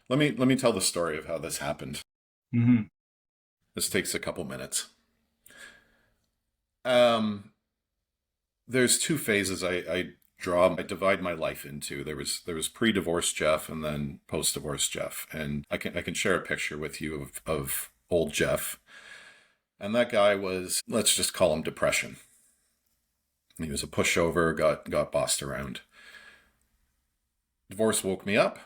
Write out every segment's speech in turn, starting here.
Let me tell the story of how this happened. Hmm. This takes a couple minutes. Um, there's two phases I divide my life into. There was pre-divorce Jeff and then post-divorce Jeff, and I can share a picture with you of old Jeff. And that guy was, let's just call him depression. He was a pushover, got bossed around. Divorce woke me up,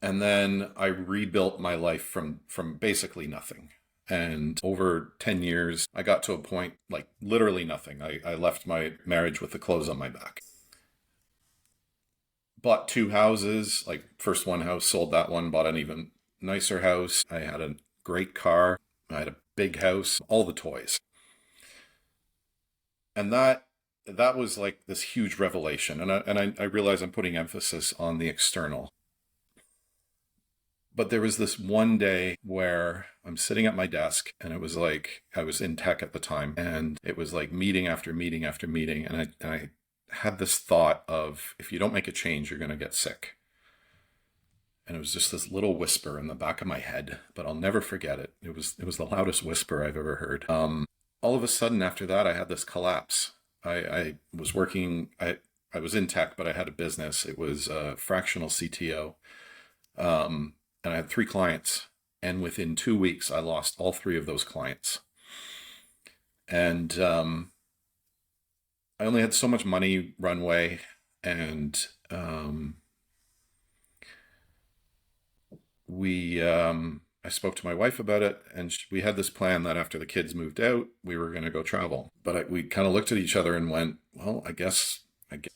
and then I rebuilt my life from basically nothing. And over 10 years, I got to a point like literally nothing. I left my marriage with the clothes on my back. Bought two houses, like first one house, sold that one, bought an even nicer house. I had a great car. I had a big house, all the toys. And that was like this huge revelation. And I realize I'm putting emphasis on the external. But there was this one day where I'm sitting at my desk, and it was like I was in tech at the time, and it was like meeting after meeting after meeting. And I had this thought of, if you don't make a change, you're going to get sick. And it was just this little whisper in the back of my head, but I'll never forget it. It was the loudest whisper I've ever heard. All of a sudden after that, I had this collapse. I was working. I was in tech, but I had a business. It was a fractional CTO. And I had three clients. And within 2 weeks, I lost all three of those clients. And I only had so much money runway. And I spoke to my wife about it, and we had this plan that after the kids moved out, we were going to go travel. But we kind of looked at each other and went, well, I guess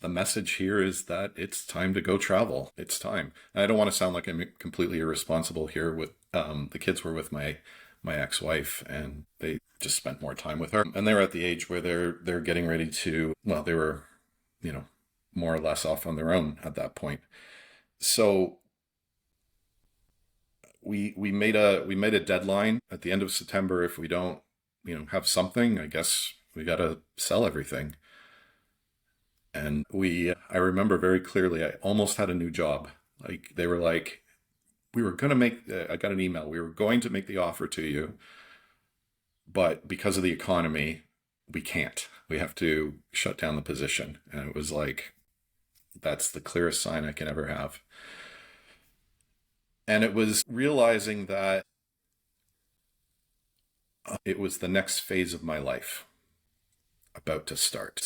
the message here is that it's time to go travel. It's time. And I don't want to sound like I'm completely irresponsible here. With the kids were with my ex-wife, and they just spent more time with her. And they're at the age where they're getting ready to. Well, they were, you know, more or less off on their own at that point. So we made a deadline at the end of September. If we don't, have something, I guess we got to sell everything. And I remember very clearly, I almost had a new job. Like they were like, we were going to make, I got an email, we were going to make the offer to you, but because of the economy, we can't. We have to shut down the position. And it was like, that's the clearest sign I can ever have. And it was realizing that it was the next phase of my life about to start.